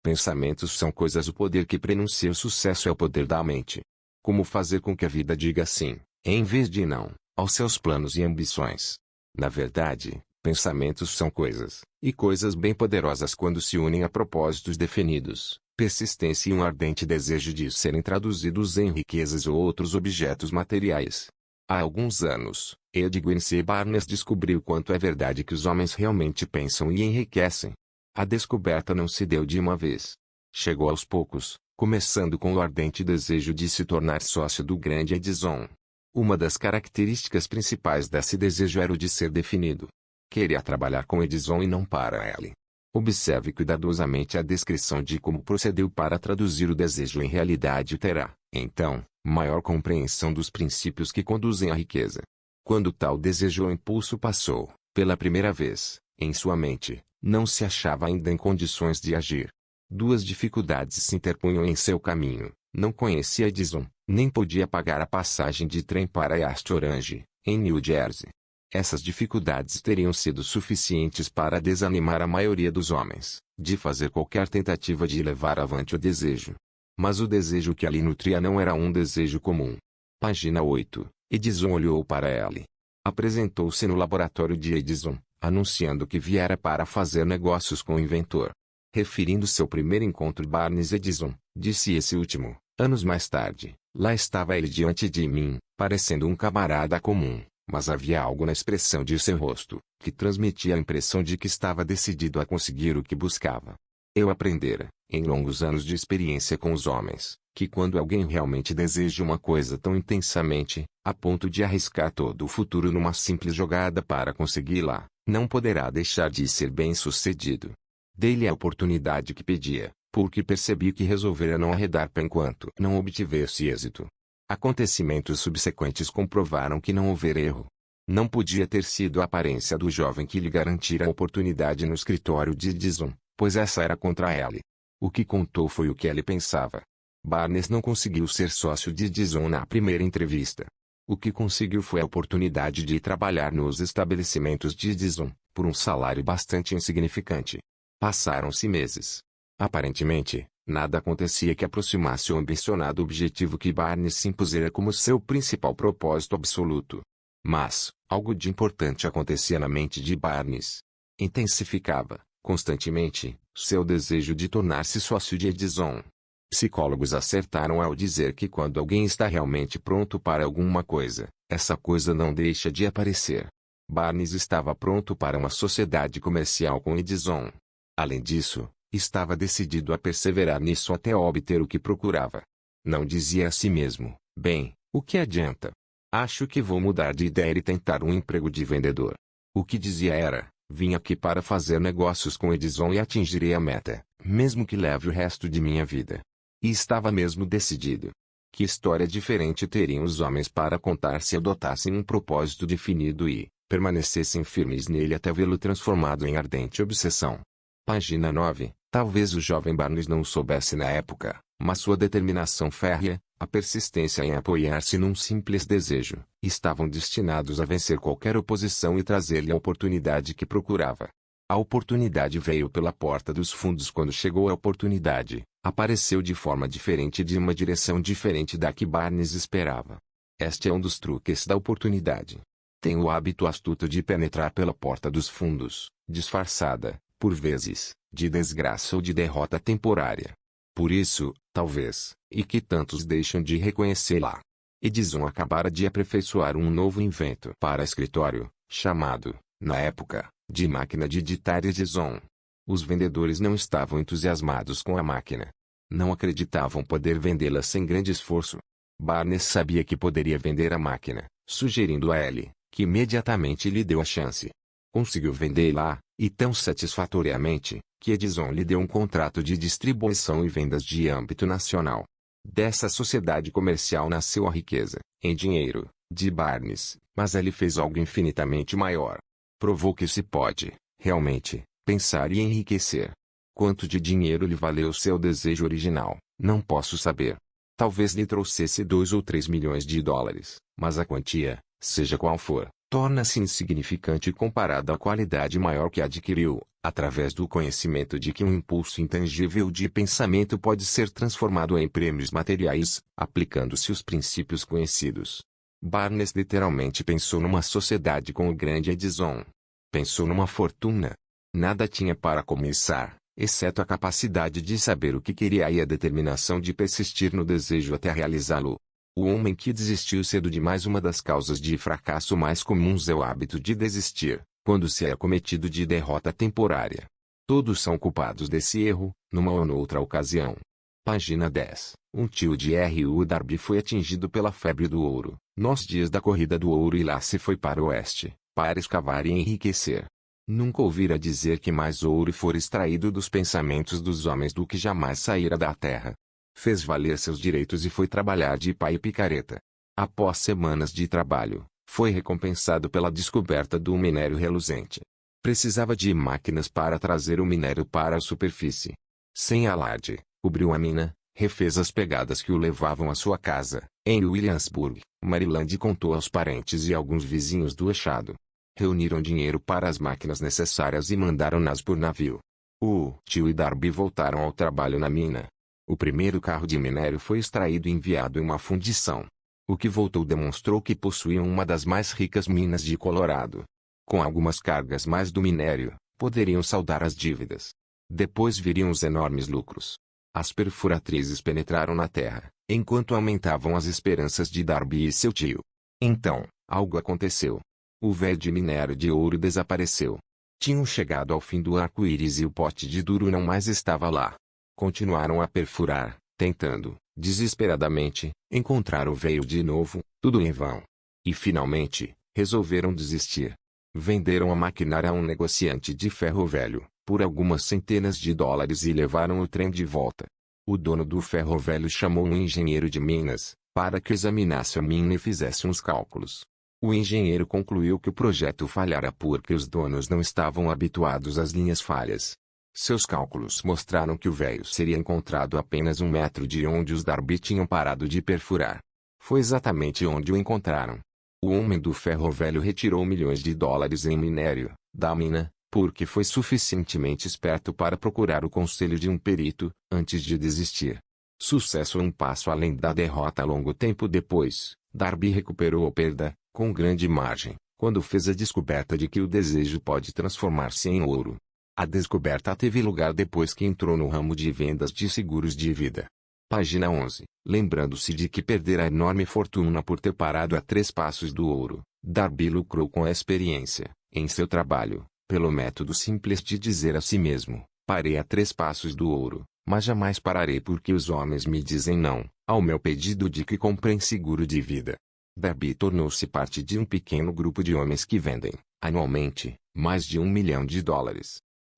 Pensamentos são coisas. O poder que prenuncia o sucesso é o poder da mente. Como fazer com que a vida diga sim, em vez de não, aos seus planos e ambições? Na verdade, pensamentos são coisas, e coisas bem poderosas quando se unem a propósitos definidos, persistência e um ardente desejo de serem traduzidos em riquezas ou outros objetos materiais. Há alguns anos, Edwin C. Barnes descobriu quanto é verdade que os homens realmente pensam e enriquecem. A descoberta não se deu de uma vez. Chegou aos poucos, começando com o ardente desejo de se tornar sócio do grande Edison. Uma das características principais desse desejo era o de ser definido. Queria trabalhar com Edison e não para ele. Observe cuidadosamente a descrição de como procedeu para traduzir o desejo em realidade e terá, então, maior compreensão dos princípios que conduzem à riqueza. Quando tal desejo ou impulso passou, pela primeira vez, em sua mente, não se achava ainda em condições de agir. Duas dificuldades se interpunham em seu caminho. Não conhecia Edison, nem podia pagar a passagem de trem para East Orange, em New Jersey. Essas dificuldades teriam sido suficientes para desanimar a maioria dos homens, de fazer qualquer tentativa de levar avante o desejo. Mas o desejo que ali nutria não era um desejo comum. Página 8. Edison olhou para ele. Apresentou-se no laboratório de Edison, anunciando que viera para fazer negócios com o inventor. Referindo seu primeiro encontro Barnes Edison, disse esse último, anos mais tarde, lá estava ele diante de mim, parecendo um camarada comum, mas havia algo na expressão de seu rosto, que transmitia a impressão de que estava decidido a conseguir o que buscava. Eu aprendera, em longos anos de experiência com os homens, que quando alguém realmente deseja uma coisa tão intensamente, a ponto de arriscar todo o futuro numa simples jogada para consegui-la, não poderá deixar de ser bem-sucedido. Dei-lhe a oportunidade que pedia, porque percebi que resolvera não arredar pé enquanto não obtivesse êxito. Acontecimentos subsequentes comprovaram que não houvera erro. Não podia ter sido a aparência do jovem que lhe garantira a oportunidade no escritório de Edison, pois essa era contra ele. O que contou foi o que ele pensava. Barnes não conseguiu ser sócio de Edison na primeira entrevista. O que conseguiu foi a oportunidade de trabalhar nos estabelecimentos de Edison, por um salário bastante insignificante. Passaram-se meses. Aparentemente, nada acontecia que aproximasse o ambicionado objetivo que Barnes se impusera como seu principal propósito absoluto. Mas, algo de importante acontecia na mente de Barnes. Intensificava, constantemente, seu desejo de tornar-se sócio de Edison. Psicólogos acertaram ao dizer que quando alguém está realmente pronto para alguma coisa, essa coisa não deixa de aparecer. Barnes estava pronto para uma sociedade comercial com Edison. Além disso, estava decidido a perseverar nisso até obter o que procurava. Não dizia a si mesmo, bem, o que adianta? Acho que vou mudar de ideia e tentar um emprego de vendedor. O que dizia era, vim aqui para fazer negócios com Edison e atingirei a meta, mesmo que leve o resto de minha vida. E estava mesmo decidido. Que história diferente teriam os homens para contar se adotassem um propósito definido e permanecessem firmes nele até vê-lo transformado em ardente obsessão. Página 9. Talvez o jovem Barnes não o soubesse na época, mas sua determinação férrea, a persistência em apoiar-se num simples desejo, estavam destinados a vencer qualquer oposição e trazer-lhe a oportunidade que procurava. A oportunidade veio pela porta dos fundos. Quando chegou a oportunidade, apareceu de forma diferente e de uma direção diferente da que Barnes esperava. Este é um dos truques da oportunidade. Tem o hábito astuto de penetrar pela porta dos fundos, disfarçada, por vezes, de desgraça ou de derrota temporária. Por isso, talvez, e que tantos deixam de reconhecê-la. Edison acabara de aperfeiçoar um novo invento para escritório, chamado, na época, de máquina de digitar Edison. Os vendedores não estavam entusiasmados com a máquina. Não acreditavam poder vendê-la sem grande esforço. Barnes sabia que poderia vender a máquina, sugerindo a ele, que imediatamente lhe deu a chance. Conseguiu vendê-la, e tão satisfatoriamente, que Edison lhe deu um contrato de distribuição e vendas de âmbito nacional. Dessa sociedade comercial nasceu a riqueza, em dinheiro, de Barnes, mas ele fez algo infinitamente maior. Provou que se pode, realmente, pensar e enriquecer. Quanto de dinheiro lhe valeu seu desejo original, não posso saber. Talvez lhe trouxesse 2 ou 3 milhões de dólares, mas a quantia, seja qual for, torna-se insignificante comparado à qualidade maior que adquiriu, através do conhecimento de que um impulso intangível de pensamento pode ser transformado em prêmios materiais, aplicando-se os princípios conhecidos. Barnes literalmente pensou numa sociedade com o grande Edison. Pensou numa fortuna. Nada tinha para começar, exceto a capacidade de saber o que queria e a determinação de persistir no desejo até realizá-lo. O homem que desistiu cedo demais. Uma das causas de fracasso mais comuns é o hábito de desistir, quando se é acometido de derrota temporária. Todos são culpados desse erro, numa ou noutra ocasião. Página 10. Um tio de R.U. Darby foi atingido pela febre do ouro, nos dias da corrida do ouro, e lá se foi para o oeste, para escavar e enriquecer. Nunca ouvira dizer que mais ouro fora extraído dos pensamentos dos homens do que jamais saíra da terra. Fez valer seus direitos e foi trabalhar de pai e picareta. Após semanas de trabalho, foi recompensado pela descoberta do minério reluzente. Precisava de máquinas para trazer o minério para a superfície. Sem alarde, cobriu a mina, refez as pegadas que o levavam à sua casa, em Williamsburg, Maryland, e contou aos parentes e alguns vizinhos do achado. Reuniram dinheiro para as máquinas necessárias e mandaram-nas por navio. O tio e Darby voltaram ao trabalho na mina. O primeiro carro de minério foi extraído e enviado em uma fundição. O que voltou demonstrou que possuíam uma das mais ricas minas de Colorado. Com algumas cargas mais do minério, poderiam saldar as dívidas. Depois viriam os enormes lucros. As perfuratrizes penetraram na terra, enquanto aumentavam as esperanças de Darby e seu tio. Então, algo aconteceu. O véu de minério de ouro desapareceu. Tinham chegado ao fim do arco-íris e o pote de duro não mais estava lá. Continuaram a perfurar, tentando, desesperadamente, encontrar o véu de novo, tudo em vão. E finalmente, resolveram desistir. Venderam a maquinária a um negociante de ferro velho, por algumas centenas de dólares, e levaram o trem de volta. O dono do ferro velho chamou um engenheiro de Minas, para que examinasse a mina e fizesse uns cálculos. O engenheiro concluiu que o projeto falhara porque os donos não estavam habituados às linhas falhas. Seus cálculos mostraram que o véio seria encontrado a apenas 1 metro de onde os Darby tinham parado de perfurar. Foi exatamente onde o encontraram. O homem do ferro velho retirou milhões de dólares em minério da mina, porque foi suficientemente esperto para procurar o conselho de um perito, antes de desistir. Sucesso um passo além da derrota. Longo tempo depois, Darby recuperou a perda, com grande margem, quando fez a descoberta de que o desejo pode transformar-se em ouro. A descoberta teve lugar depois que entrou no ramo de vendas de seguros de vida. Página 11. Lembrando-se de que perdera a enorme fortuna por ter parado a 3 passos do ouro, Darby lucrou com a experiência, em seu trabalho, pelo método simples de dizer a si mesmo: parei a 3 passos do ouro, mas jamais pararei porque os homens me dizem não, ao meu pedido de que comprem seguro de vida. Darby tornou-se parte de um pequeno grupo de homens que vendem, anualmente, mais de $1 milhão.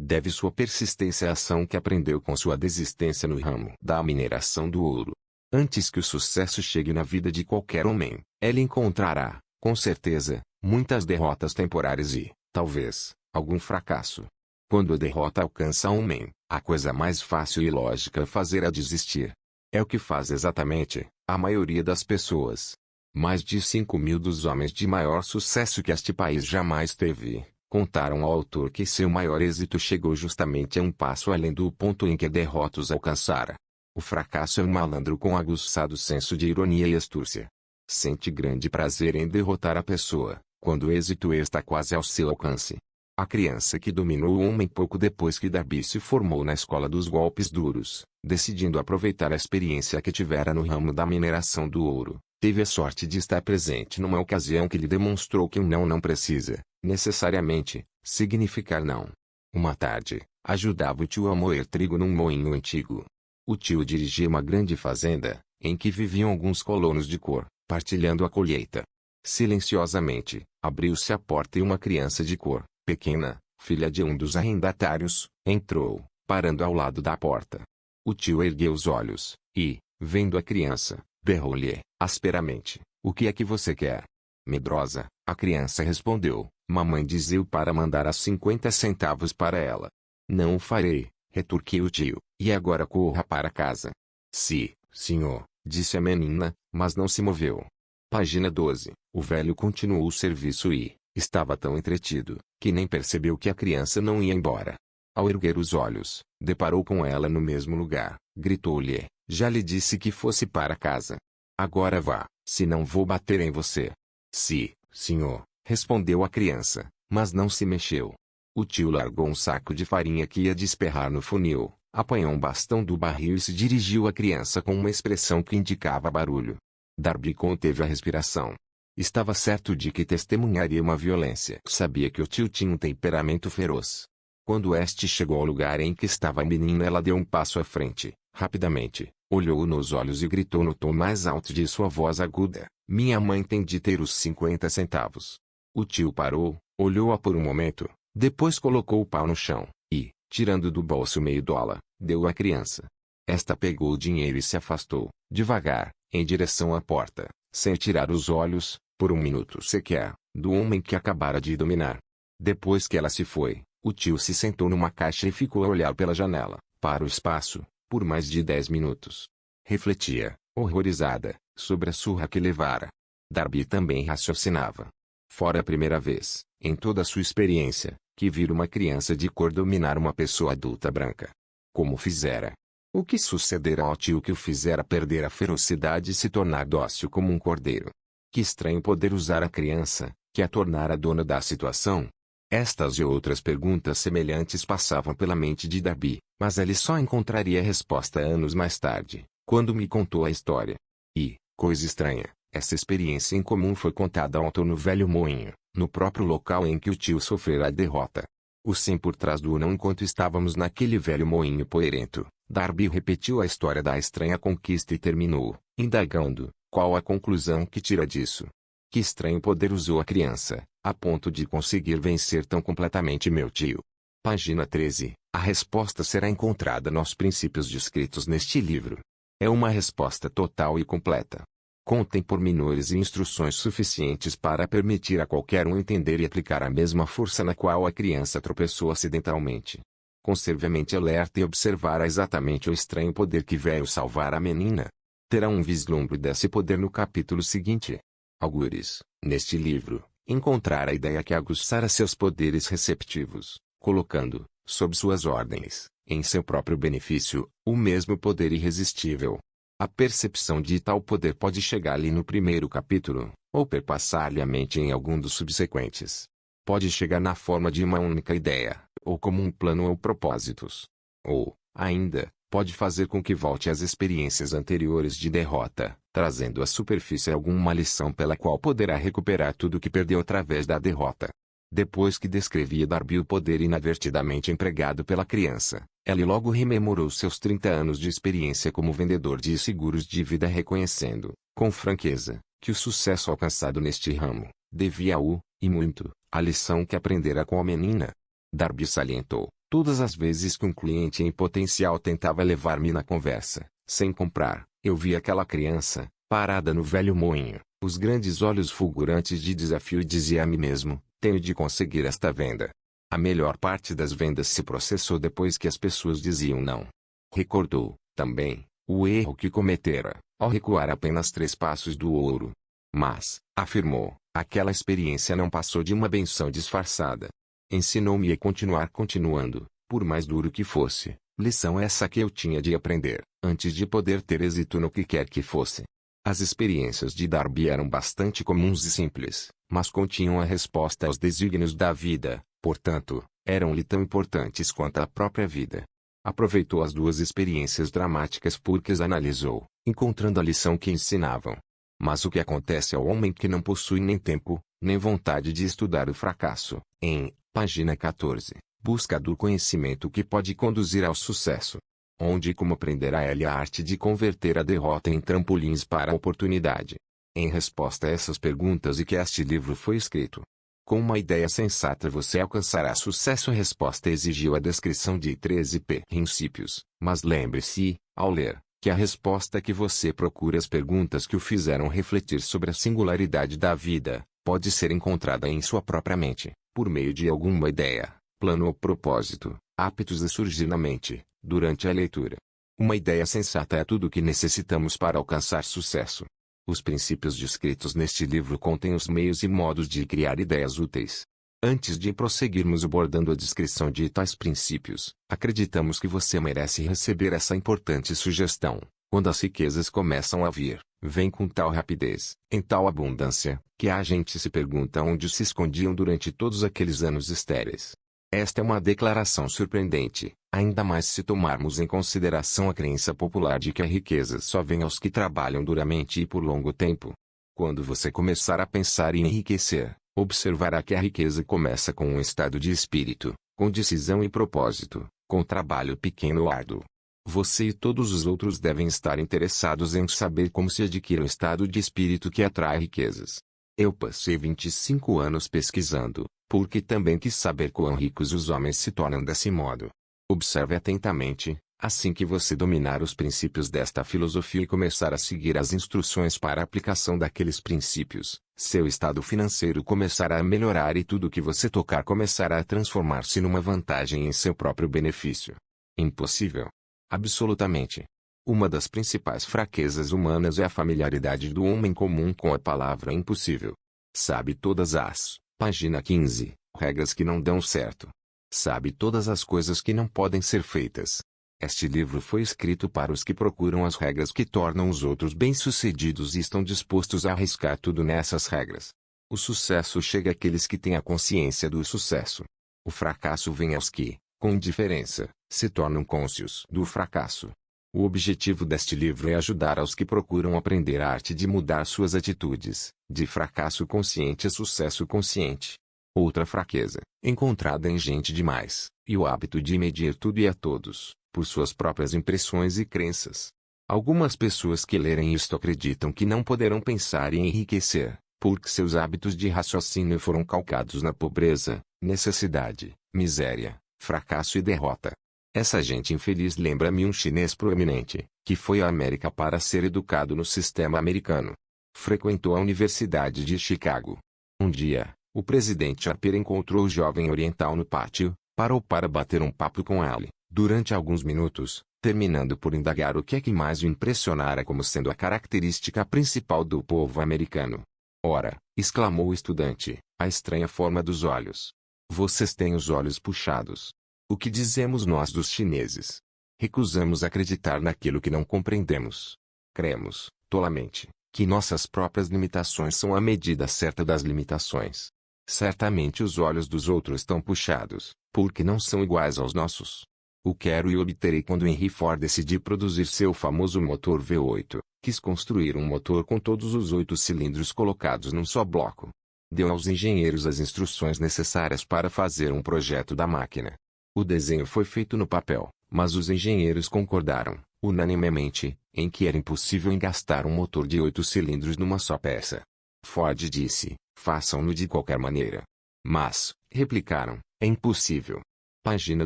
Deve sua persistência à ação que aprendeu com sua desistência no ramo da mineração do ouro. Antes que o sucesso chegue na vida de qualquer homem, ele encontrará, com certeza, muitas derrotas temporárias e, talvez, algum fracasso. Quando a derrota alcança o homem, a coisa mais fácil e lógica a fazer é desistir. É o que faz exatamente a maioria das pessoas. Mais de 5.000 dos homens de maior sucesso que este país jamais teve contaram ao autor que seu maior êxito chegou justamente a um passo além do ponto em que a derrota os alcançara. O fracasso é um malandro com aguçado senso de ironia e astúcia. Sente grande prazer em derrotar a pessoa, quando o êxito está quase ao seu alcance. A criança que dominou o homem pouco depois que Darby se formou na escola dos golpes duros, decidindo aproveitar a experiência que tivera no ramo da mineração do ouro, teve a sorte de estar presente numa ocasião que lhe demonstrou que um não precisa, necessariamente, significar não. Uma tarde, ajudava o tio a moer trigo num moinho antigo. O tio dirigia uma grande fazenda, em que viviam alguns colonos de cor, partilhando a colheita. Silenciosamente, abriu-se a porta e uma criança de cor, pequena, filha de um dos arrendatários, entrou, parando ao lado da porta. O tio ergueu os olhos, e, vendo a criança, berrou-lhe, asperamente: "O que é que você quer?" Medrosa, a criança respondeu: "Mamãe dizeu para mandar as 50 centavos para ela." "Não o farei", retorquiu o tio, "e agora corra para casa." "Sim, senhor", disse a menina, mas não se moveu. Página 12. O velho continuou o serviço e, Estava tão entretido, que nem percebeu que a criança não ia embora. Ao erguer os olhos, deparou com ela no mesmo lugar. Gritou-lhe: já lhe disse que fosse para casa. Agora vá, senão vou bater em você. Sim, senhor, respondeu a criança, mas não se mexeu. O tio largou um saco de farinha que ia desperrar no funil, apanhou um bastão do barril e se dirigiu à criança com uma expressão que indicava barulho. Darby conteve a respiração. Estava certo de que testemunharia uma violência. Sabia que o tio tinha um temperamento feroz. Quando este chegou ao lugar em que estava a menina, ela deu um passo à frente, rapidamente, olhou-o nos olhos e gritou no tom mais alto de sua voz aguda: minha mãe tem de ter os 50 centavos. O tio parou, olhou-a por um momento, depois colocou o pau no chão, e, tirando do bolso meio dólar, deu à criança. Esta pegou o dinheiro e se afastou, devagar, em direção à porta, sem tirar os olhos, por um minuto sequer, do homem que acabara de dominar. Depois que ela se foi, o tio se sentou numa caixa e ficou a olhar pela janela, para o espaço, por mais de 10 minutos. Refletia, horrorizada, sobre a surra que levara. Darby também raciocinava. Fora a primeira vez, em toda a sua experiência, que vira uma criança de cor dominar uma pessoa adulta branca. Como fizera? O que sucedera ao tio que o fizera perder a ferocidade e se tornar dócil como um cordeiro? Que estranho poder usar a criança, que a tornara dona da situação? Estas e outras perguntas semelhantes passavam pela mente de Darby, mas ele só encontraria a resposta anos mais tarde, quando me contou a história. E, coisa estranha, essa experiência em comum foi contada ontem no velho moinho, no próprio local em que o tio sofrera a derrota. O sim por trás do não. Enquanto estávamos naquele velho moinho poeirento, Darby repetiu a história da estranha conquista e terminou, indagando: qual a conclusão que tira disso? Que estranho poder usou a criança, a ponto de conseguir vencer tão completamente meu tio? Página 13. A resposta será encontrada nos princípios descritos neste livro. É uma resposta total e completa. Contém pormenores e instruções suficientes para permitir a qualquer um entender e aplicar a mesma força na qual a criança tropeçou acidentalmente. Conserve a mente alerta e observará exatamente o estranho poder que veio salvar a menina. Terá um vislumbre desse poder no capítulo seguinte. Algures, neste livro, encontrará a ideia que aguçará seus poderes receptivos, colocando, sob suas ordens, em seu próprio benefício, o mesmo poder irresistível. A percepção de tal poder pode chegar-lhe no primeiro capítulo, ou perpassar-lhe a mente em algum dos subsequentes. Pode chegar na forma de uma única ideia, ou como um plano ou propósitos. Ou, ainda, pode fazer com que volte às experiências anteriores de derrota, trazendo à superfície alguma lição pela qual poderá recuperar tudo o que perdeu através da derrota. Depois que descrevia Darby o poder inadvertidamente empregado pela criança, ele logo rememorou seus 30 anos de experiência como vendedor de seguros de vida, reconhecendo, com franqueza, que o sucesso alcançado neste ramo, devia e muito, à lição que aprendera com a menina. Darby salientou: todas as vezes que um cliente em potencial tentava levar-me na conversa, sem comprar, eu via aquela criança, parada no velho moinho, os grandes olhos fulgurantes de desafio, e dizia a mim mesmo: tenho de conseguir esta venda. A melhor parte das vendas se processou depois que as pessoas diziam não. Recordou, também, o erro que cometera, ao recuar apenas 3 passos do ouro. Mas, afirmou, aquela experiência não passou de uma benção disfarçada. Ensinou-me a continuar continuando, por mais duro que fosse, lição essa que eu tinha de aprender, antes de poder ter êxito no que quer que fosse. As experiências de Darby eram bastante comuns e simples, mas continham a resposta aos desígnios da vida, portanto, eram-lhe tão importantes quanto a própria vida. Aproveitou as 2 experiências dramáticas porque as analisou, encontrando a lição que ensinavam. Mas o que acontece ao homem que não possui nem tempo, nem vontade de estudar o fracasso, em página 14, busca do conhecimento que pode conduzir ao sucesso. Onde e como aprenderá ele a arte de converter a derrota em trampolins para a oportunidade? Em resposta a essas perguntas e que este livro foi escrito. Com uma ideia sensata você alcançará sucesso. A resposta exigiu a descrição de 13 princípios, mas lembre-se, ao ler, que a resposta que você procura, as perguntas que o fizeram refletir sobre a singularidade da vida, pode ser encontrada em sua própria mente, por meio de alguma ideia, plano ou propósito, aptos a surgir na mente, durante a leitura. Uma ideia sensata é tudo o que necessitamos para alcançar sucesso. Os princípios descritos neste livro contêm os meios e modos de criar ideias úteis. Antes de prosseguirmos abordando a descrição de tais princípios, acreditamos que você merece receber essa importante sugestão. Quando as riquezas começam a vir, vêm com tal rapidez, em tal abundância, que a gente se pergunta onde se escondiam durante todos aqueles anos estéreis. Esta é uma declaração surpreendente, ainda mais se tomarmos em consideração a crença popular de que a riqueza só vem aos que trabalham duramente e por longo tempo. Quando você começar a pensar em enriquecer, observará que a riqueza começa com um estado de espírito, com decisão e propósito, com trabalho pequeno ou árduo. Você e todos os outros devem estar interessados em saber como se adquire um estado de espírito que atrai riquezas. Eu passei 25 anos pesquisando, porque também quis saber quão ricos os homens se tornam desse modo. Observe atentamente, assim que você dominar os princípios desta filosofia e começar a seguir as instruções para a aplicação daqueles princípios, seu estado financeiro começará a melhorar e tudo que você tocar começará a transformar-se numa vantagem em seu próprio benefício. Impossível. Absolutamente. Uma das principais fraquezas humanas é a familiaridade do homem comum com a palavra impossível. Sabe todas as, página 15, regras que não dão certo. Sabe todas as coisas que não podem ser feitas. Este livro foi escrito para os que procuram as regras que tornam os outros bem-sucedidos e estão dispostos a arriscar tudo nessas regras. O sucesso chega àqueles que têm a consciência do sucesso. O fracasso vem aos que, com indiferença, se tornam cônscios do fracasso. O objetivo deste livro é ajudar aos que procuram aprender a arte de mudar suas atitudes, de fracasso consciente a sucesso consciente. Outra fraqueza, encontrada em gente demais, e o hábito de medir tudo e a todos, por suas próprias impressões e crenças. Algumas pessoas que lerem isto acreditam que não poderão pensar em enriquecer, porque seus hábitos de raciocínio foram calcados na pobreza, necessidade, miséria, fracasso e derrota. Essa gente infeliz lembra-me um chinês proeminente, que foi à América para ser educado no sistema americano. Frequentou a Universidade de Chicago. Um dia, o presidente Harper encontrou o jovem oriental no pátio, parou para bater um papo com ele, durante alguns minutos, terminando por indagar o que é que mais o impressionara como sendo a característica principal do povo americano. Ora, exclamou o estudante, a estranha forma dos olhos. Vocês têm os olhos puxados. O que dizemos nós dos chineses? Recusamos acreditar naquilo que não compreendemos. Cremos, tolamente, que nossas próprias limitações são a medida certa das limitações. Certamente os olhos dos outros estão puxados, porque não são iguais aos nossos. O quero e obterei quando Henry Ford decidiu produzir seu famoso motor V8, quis construir um motor com todos os 8 cilindros colocados num só bloco. Deu aos engenheiros as instruções necessárias para fazer um projeto da máquina. O desenho foi feito no papel, mas os engenheiros concordaram, unanimemente, em que era impossível engastar um motor de 8 cilindros numa só peça. Ford disse, façam-no de qualquer maneira. Mas, replicaram, é impossível. Página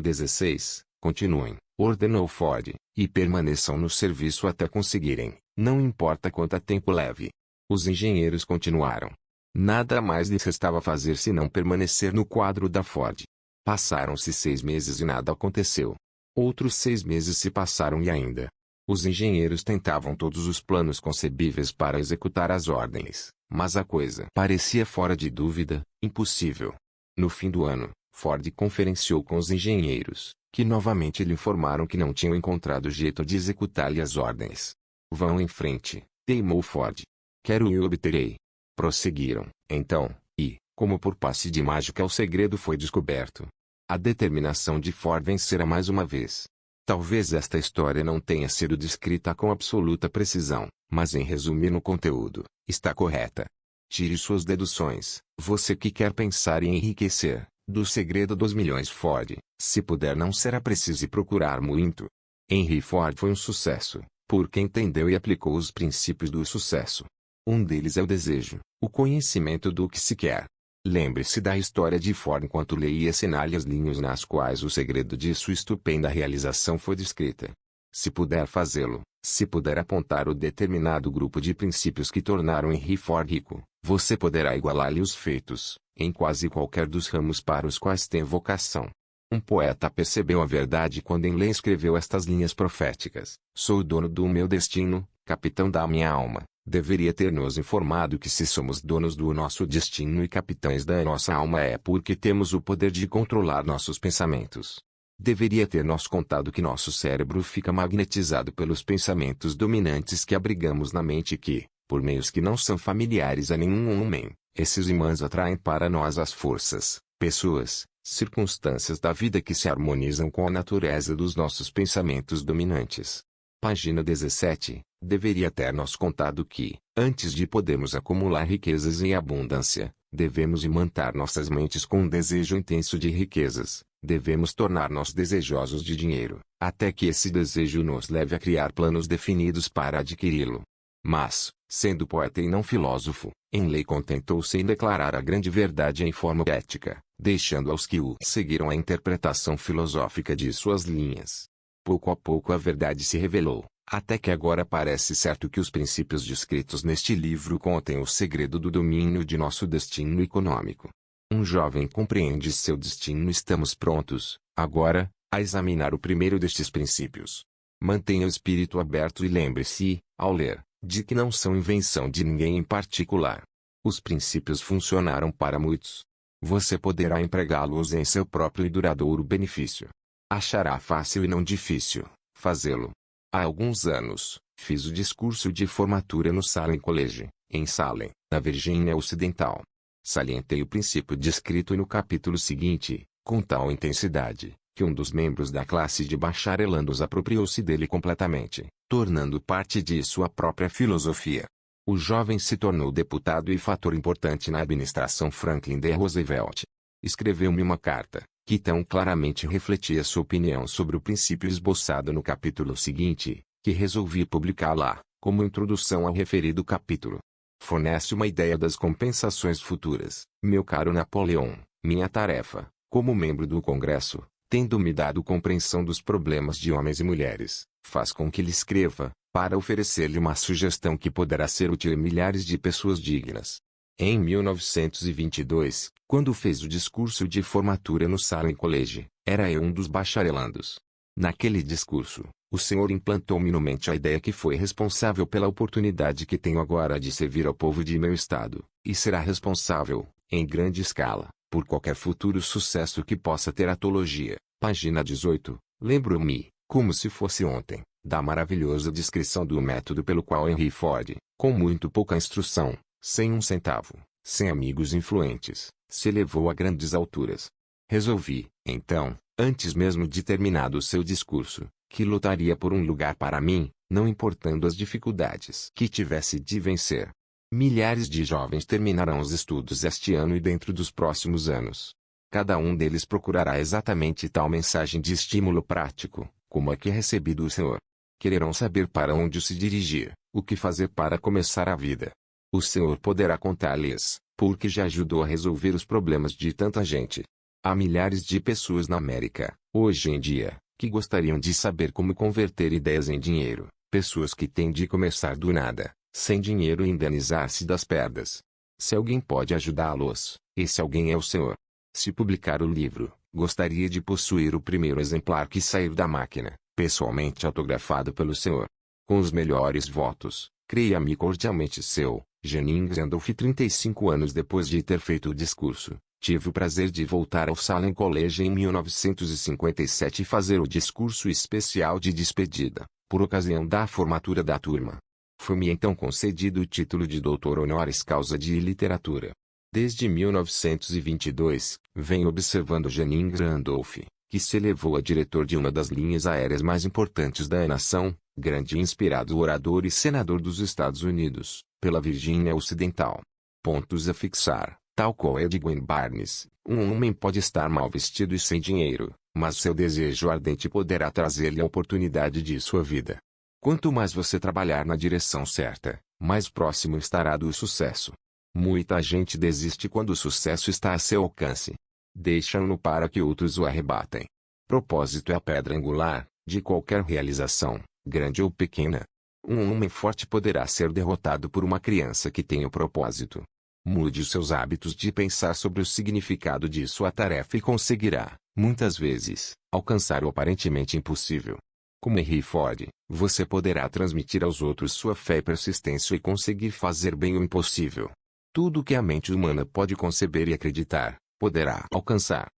16, continuem, ordenou Ford, e permaneçam no serviço até conseguirem, não importa quanto tempo leve. Os engenheiros continuaram. Nada mais lhes restava fazer senão permanecer no quadro da Ford. Passaram-se 6 meses e nada aconteceu. Outros 6 meses se passaram e ainda. Os engenheiros tentavam todos os planos concebíveis para executar as ordens, mas a coisa parecia fora de dúvida, impossível. No fim do ano, Ford conferenciou com os engenheiros, que novamente lhe informaram que não tinham encontrado jeito de executar-lhe as ordens. Vão em frente, teimou Ford. Quero e obterei. Prosseguiram, então, e, como por passe de mágica o segredo foi descoberto. A determinação de Ford vencera mais uma vez. Talvez esta história não tenha sido descrita com absoluta precisão, mas em resumir no conteúdo, está correta. Tire suas deduções, você que quer pensar em enriquecer, do segredo dos milhões Ford. Se puder não será preciso procurar muito. Henry Ford foi um sucesso, porque entendeu e aplicou os princípios do sucesso. Um deles é o desejo, o conhecimento do que se quer. Lembre-se da história de Ford enquanto leia e assinale as linhas nas quais o segredo de sua estupenda realização foi descrita. Se puder fazê-lo, se puder apontar o determinado grupo de princípios que tornaram Henry Ford rico, você poderá igualar-lhe os feitos, em quase qualquer dos ramos para os quais tem vocação. Um poeta percebeu a verdade quando em Lê escreveu estas linhas proféticas: sou o dono do meu destino, capitão da minha alma, Deveria ter nos informado que se somos donos do nosso destino e capitães da nossa alma é porque temos o poder de controlar nossos pensamentos. Deveria ter nos contado que nosso cérebro fica magnetizado pelos pensamentos dominantes que abrigamos na mente e que, por meios que não são familiares a nenhum homem, esses imãs atraem para nós as forças, pessoas, circunstâncias da vida que se harmonizam com a natureza dos nossos pensamentos dominantes. Página 17. Deveria ter nos contado que, antes de podermos acumular riquezas em abundância, devemos imantar nossas mentes com um desejo intenso de riquezas. Devemos tornar-nos desejosos de dinheiro, até que esse desejo nos leve a criar planos definidos para adquiri-lo. Mas, sendo poeta e não filósofo, Henley contentou-se em declarar a grande verdade em forma ética, deixando aos que o seguiram a interpretação filosófica de suas linhas. Pouco a pouco a verdade se revelou, até que agora parece certo que os princípios descritos neste livro contêm o segredo do domínio de nosso destino econômico. Um jovem compreende seu destino. Estamos prontos, agora, a examinar o primeiro destes princípios. Mantenha o espírito aberto e lembre-se, ao ler, de que não são invenção de ninguém em particular. Os princípios funcionaram para muitos. Você poderá empregá-los em seu próprio e duradouro benefício. Achará fácil e não difícil fazê-lo. Há alguns anos, fiz o discurso de formatura no Salem College, em Salem, na Virgínia Ocidental. Salientei o princípio descrito no capítulo seguinte, com tal intensidade, que um dos membros da classe de bacharelandos apropriou-se dele completamente, tornando parte de sua própria filosofia. O jovem se tornou deputado e fator importante na administração Franklin D. Roosevelt. Escreveu-me uma carta, que tão claramente refletia sua opinião sobre o princípio esboçado no capítulo seguinte, que resolvi publicar lá, como introdução ao referido capítulo. Fornece uma ideia das compensações futuras. Meu caro Napoleão, minha tarefa, como membro do Congresso, tendo-me dado compreensão dos problemas de homens e mulheres, faz com que lhe escreva, para oferecer-lhe uma sugestão que poderá ser útil a milhares de pessoas dignas. Em 1922, quando fez o discurso de formatura no Salem College, era eu um dos bacharelandos. Naquele discurso, o senhor implantou-me na mente a ideia que foi responsável pela oportunidade que tenho agora de servir ao povo de meu estado, e será responsável, em grande escala, por qualquer futuro sucesso que possa ter a teologia. Página 18. Lembro-me, como se fosse ontem, da maravilhosa descrição do método pelo qual Henry Ford, com muito pouca instrução, sem um centavo, sem amigos influentes, se elevou a grandes alturas. Resolvi, então, antes mesmo de terminado o seu discurso, que lutaria por um lugar para mim, não importando as dificuldades que tivesse de vencer. Milhares de jovens terminarão os estudos este ano e dentro dos próximos anos. Cada um deles procurará exatamente tal mensagem de estímulo prático, como a que recebi do Senhor. Quererão saber para onde se dirigir, o que fazer para começar a vida. O Senhor poderá contar-lhes, porque já ajudou a resolver os problemas de tanta gente. Há milhares de pessoas na América, hoje em dia, que gostariam de saber como converter ideias em dinheiro, pessoas que têm de começar do nada, sem dinheiro e indenizar-se das perdas. Se alguém pode ajudá-los, esse alguém é o Senhor. Se publicar o livro, gostaria de possuir o primeiro exemplar que sair da máquina, pessoalmente autografado pelo Senhor. Com os melhores votos, creia-me cordialmente seu, Jennings Randolph. 35 anos depois de ter feito o discurso, tive o prazer de voltar ao Salem College em 1957 e fazer o discurso especial de despedida, por ocasião da formatura da turma. Foi-me então concedido o título de doutor honoris causa de literatura. Desde 1922, venho observando Jennings Randolph, que se elevou a diretor de uma das linhas aéreas mais importantes da nação, grande e inspirado orador e senador dos Estados Unidos, pela Virgínia Ocidental. Pontos a fixar. Tal qual Edwin Barnes, um homem pode estar mal vestido e sem dinheiro, mas seu desejo ardente poderá trazer-lhe a oportunidade de sua vida. Quanto mais você trabalhar na direção certa, mais próximo estará do sucesso. Muita gente desiste quando o sucesso está a seu alcance. Deixam-no para que outros o arrebatem. Propósito é a pedra angular de qualquer realização, grande ou pequena. Um homem forte poderá ser derrotado por uma criança que tem o propósito. Mude os seus hábitos de pensar sobre o significado de sua tarefa e conseguirá, muitas vezes, alcançar o aparentemente impossível. Como Henry Ford, você poderá transmitir aos outros sua fé e persistência e conseguir fazer bem o impossível. Tudo que a mente humana pode conceber e acreditar, poderá alcançar.